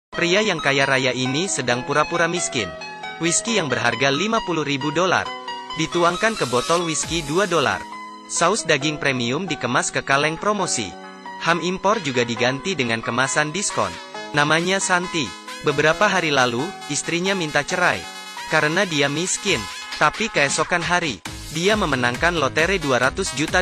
Pria yang kaya raya ini sedang pura-pura miskin. Whisky yang berharga $50.000 dituangkan ke botol whisky $2. Saus daging premium dikemas ke kaleng promosi. Ham impor juga diganti dengan kemasan diskon. Namanya Santi. Beberapa hari lalu, istrinya minta cerai karena dia miskin. Tapi keesokan hari, dia memenangkan lotre $200 juta.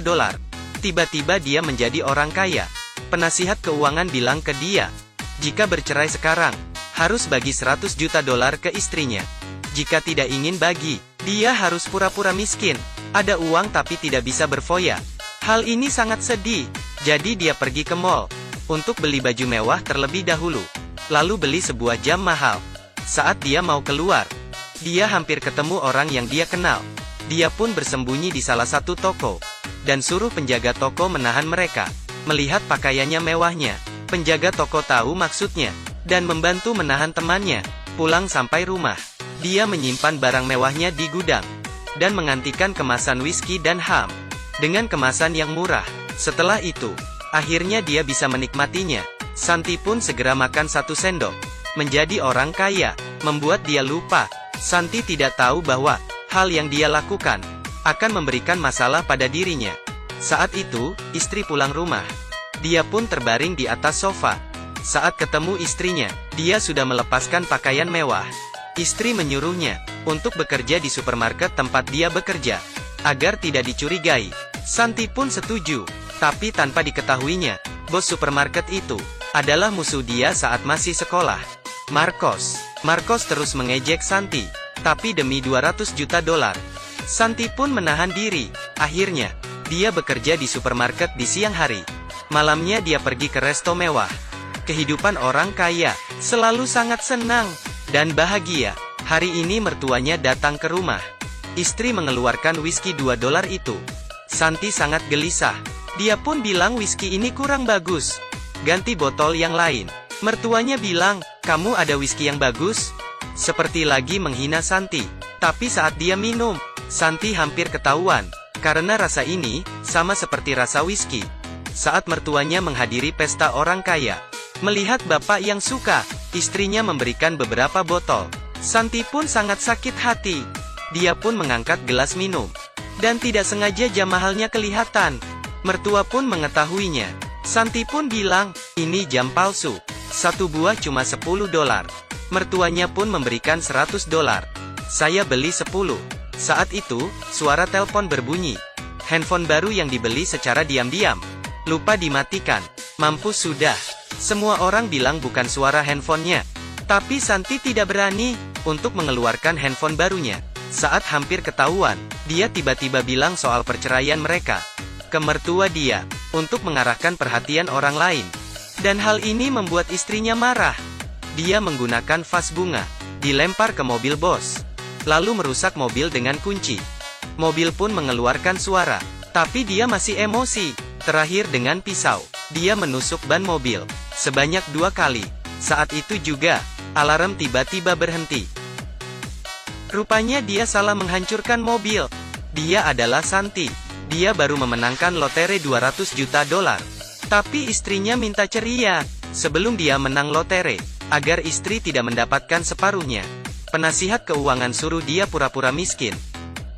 Tiba-tiba dia menjadi orang kaya. Penasihat keuangan bilang ke dia, jika bercerai sekarang, harus bagi $100 juta ke istrinya. Jika tidak ingin bagi, dia harus pura-pura miskin. Ada uang tapi tidak bisa berfoya. Hal ini sangat sedih. Jadi dia pergi ke mall untuk beli baju mewah terlebih dahulu. Lalu beli sebuah jam mahal. Saat dia mau keluar, dia hampir ketemu orang yang dia kenal. Dia pun bersembunyi di salah satu toko dan suruh penjaga toko menahan mereka. Melihat pakaiannya mewahnya, penjaga toko tahu maksudnya dan membantu menahan temannya. Pulang sampai rumah, dia menyimpan barang mewahnya di gudang dan mengantikan kemasan whisky dan ham dengan kemasan yang murah. Setelah itu, akhirnya dia bisa menikmatinya. Santi pun segera makan 1 sendok. Menjadi orang kaya membuat dia lupa. Santi tidak tahu bahwa hal yang dia lakukan akan memberikan masalah pada dirinya. Saat itu, istri pulang rumah. Dia pun terbaring di atas sofa. Saat ketemu istrinya, dia sudah melepaskan pakaian mewah. Istri menyuruhnya untuk bekerja di supermarket tempat dia bekerja, agar tidak dicurigai. Santi pun setuju, tapi tanpa diketahuinya, bos supermarket itu adalah musuh dia saat masih sekolah, Marcos. Marcos terus mengejek Santi, tapi demi $200 juta, Santi pun menahan diri. Akhirnya, dia bekerja di supermarket di siang hari. Malamnya dia pergi ke resto mewah. Kehidupan orang kaya selalu sangat senang dan bahagia. Hari ini mertuanya datang ke rumah. Istri mengeluarkan whisky $2 itu. Santi sangat gelisah. Dia pun bilang whisky ini kurang bagus. Ganti botol yang lain. Mertuanya bilang, kamu ada whisky yang bagus? Seperti lagi menghina Santi. Tapi saat dia minum, Santi hampir ketahuan. Karena rasa ini sama seperti rasa whisky. Saat mertuanya menghadiri pesta orang kaya, melihat bapak yang suka, istrinya memberikan beberapa botol. Santi pun sangat sakit hati. Dia pun mengangkat gelas minum. Dan tidak sengaja jam mahalnya kelihatan. Mertua pun mengetahuinya. Santi pun bilang, ini jam palsu. 1 buah cuma $10. Mertuanya pun memberikan $100. Saya beli 10. Saat itu, suara telepon berbunyi. Handphone baru yang dibeli secara diam-diam. Lupa dimatikan. Mampus sudah. Semua orang bilang bukan suara handphonenya. Tapi Santi tidak berani untuk mengeluarkan handphone barunya. Saat hampir ketahuan, dia tiba-tiba bilang soal perceraian mereka ke mertua dia, untuk mengarahkan perhatian orang lain. Dan hal ini membuat istrinya marah. Dia menggunakan vas bunga, dilempar ke mobil bos, lalu merusak mobil dengan kunci. Mobil pun mengeluarkan suara, tapi dia masih emosi. Terakhir dengan pisau, dia menusuk ban mobil sebanyak 2 kali. Saat itu juga, alarm tiba-tiba berhenti. Rupanya dia salah menghancurkan mobil. Dia adalah Santi. Dia baru memenangkan lotre $200 juta. Tapi istrinya minta ceria sebelum dia menang lotre, agar istri tidak mendapatkan separuhnya. Penasihat keuangan suruh dia pura-pura miskin.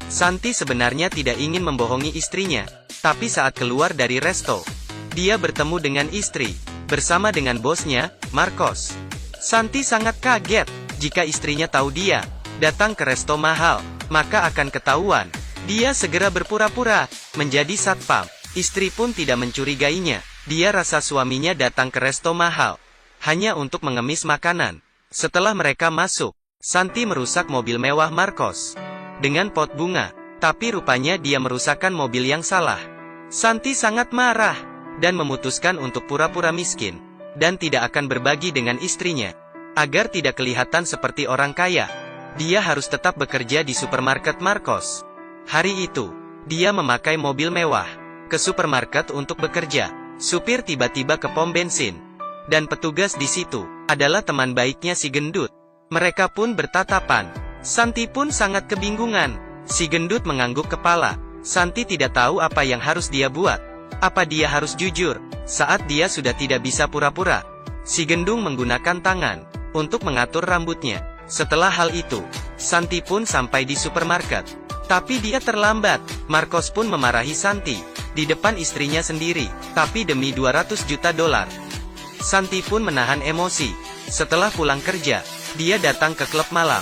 Santi sebenarnya tidak ingin membohongi istrinya, tapi saat keluar dari resto, dia bertemu dengan istri, bersama dengan bosnya, Marcos. Santi sangat kaget, jika istrinya tahu dia datang ke resto mahal, maka akan ketahuan. Dia segera berpura-pura menjadi satpam. Istri pun tidak mencurigainya. Dia rasa suaminya datang ke resto mahal hanya untuk mengemis makanan. Setelah mereka masuk, Santi merusak mobil mewah Marcos dengan pot bunga. Tapi rupanya dia merusakkan mobil yang salah. Santi sangat marah dan memutuskan untuk pura-pura miskin dan tidak akan berbagi dengan istrinya. Agar tidak kelihatan seperti orang kaya, dia harus tetap bekerja di supermarket Marcos. Hari itu, dia memakai mobil mewah ke supermarket untuk bekerja. Supir tiba-tiba ke pom bensin, dan petugas di situ adalah teman baiknya si gendut. Mereka pun bertatapan. Santi pun sangat kebingungan. Si gendut mengangguk kepala. Santi tidak tahu apa yang harus dia buat. Apa dia harus jujur saat dia sudah tidak bisa pura-pura? Si gendung menggunakan tangan untuk mengatur rambutnya. Setelah hal itu, Santi pun sampai di supermarket. Tapi dia terlambat. Marcos pun memarahi Santi di depan istrinya sendiri, tapi demi 200 juta dolar. Santi pun menahan emosi. Setelah pulang kerja, dia datang ke klub malam.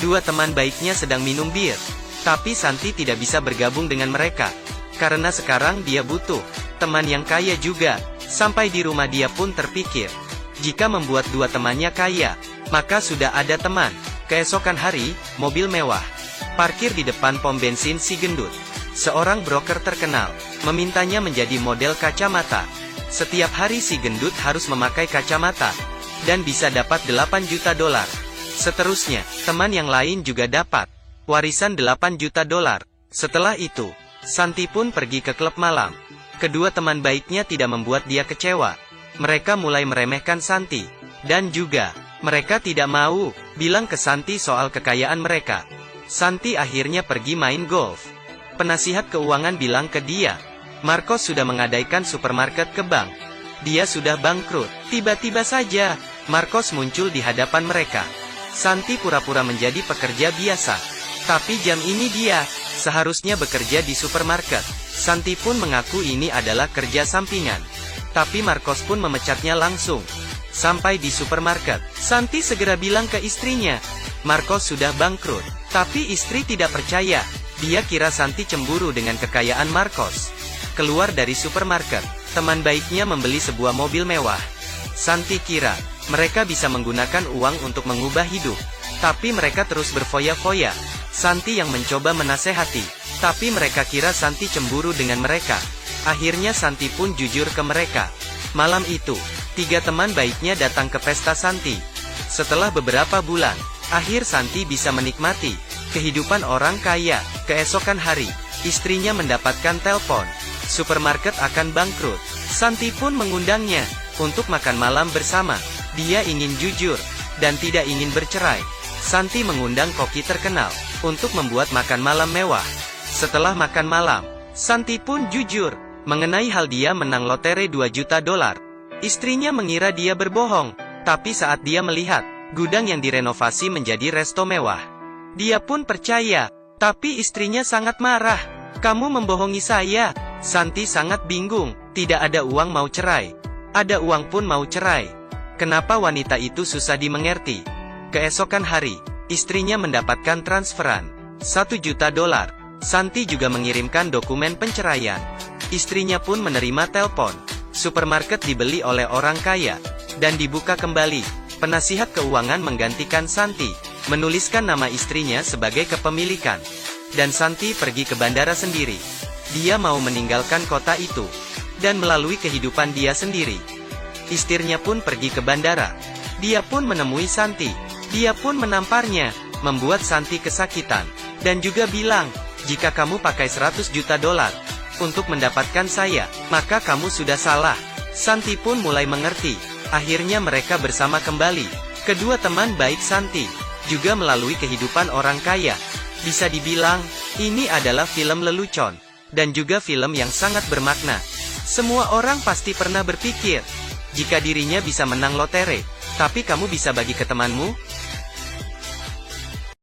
Dua teman baiknya sedang minum bir. Tapi Santi tidak bisa bergabung dengan mereka, karena sekarang dia butuh teman yang kaya juga. Sampai di rumah dia pun terpikir, jika membuat dua temannya kaya, maka sudah ada teman. Keesokan hari, mobil mewah parkir di depan pom bensin si gendut. Seorang broker terkenal memintanya menjadi model kacamata. Setiap hari si gendut harus memakai kacamata, dan bisa dapat 8 juta dolar. Seterusnya, teman yang lain juga dapat warisan 8 juta dolar. Setelah itu, Santi pun pergi ke klub malam. Kedua teman baiknya tidak membuat dia kecewa. Mereka mulai meremehkan Santi, dan juga mereka tidak mau bilang ke Santi soal kekayaan mereka. Santi akhirnya pergi main golf. Penasihat keuangan bilang ke dia, Marcos sudah mengadaikan supermarket ke bank. Dia sudah bangkrut. Tiba-tiba saja, Marcos muncul di hadapan mereka. Santi pura-pura menjadi pekerja biasa. Tapi jam ini dia seharusnya bekerja di supermarket. Santi pun mengaku ini adalah kerja sampingan. Tapi Marcos pun memecatnya langsung. Sampai di supermarket, Santi segera bilang ke istrinya, Marcos sudah bangkrut. Tapi istri tidak percaya. Dia kira Santi cemburu dengan kekayaan Marcos. Keluar dari supermarket, teman baiknya membeli sebuah mobil mewah. Santi kira mereka bisa menggunakan uang untuk mengubah hidup. Tapi mereka terus berfoya-foya. Santi yang mencoba menasehati, tapi mereka kira Santi cemburu dengan mereka. Akhirnya Santi pun jujur ke mereka. Malam itu, 3 teman baiknya datang ke pesta Santi. Setelah beberapa bulan, akhir Santi bisa menikmati kehidupan orang kaya. Keesokan hari, istrinya mendapatkan telepon. Supermarket akan bangkrut. Santi pun mengundangnya untuk makan malam bersama. Dia ingin jujur dan tidak ingin bercerai. Santi mengundang koki terkenal untuk membuat makan malam mewah. Setelah makan malam, Santi pun jujur mengenai hal dia menang lotre 2 juta dolar. Istrinya mengira dia berbohong, tapi saat dia melihat gudang yang direnovasi menjadi resto mewah, dia pun percaya. Tapi istrinya sangat marah. Kamu membohongi saya. Santi sangat bingung. Tidak ada uang mau cerai. Ada uang pun mau cerai. Kenapa wanita itu susah dimengerti? Keesokan hari, istrinya mendapatkan transferan 1 juta dolar. Santi juga mengirimkan dokumen penceraian. Istrinya pun menerima telepon. Supermarket dibeli oleh orang kaya dan dibuka kembali. Penasihat keuangan menggantikan Santi, menuliskan nama istrinya sebagai kepemilikan. Dan Santi pergi ke bandara sendiri. Dia mau meninggalkan kota itu dan melalui kehidupan dia sendiri. Istrinya pun pergi ke bandara. Dia pun menemui Santi. Dia pun menamparnya, membuat Santi kesakitan, dan juga bilang, jika kamu pakai 100 juta dolar untuk mendapatkan saya, maka kamu sudah salah. Santi pun mulai mengerti. Akhirnya mereka bersama kembali. Kedua teman baik Santi juga melalui kehidupan orang kaya. Bisa dibilang, ini adalah film lelucon, dan juga film yang sangat bermakna. Semua orang pasti pernah berpikir, jika dirinya bisa menang lotre, tapi kamu bisa bagi ke temanmu?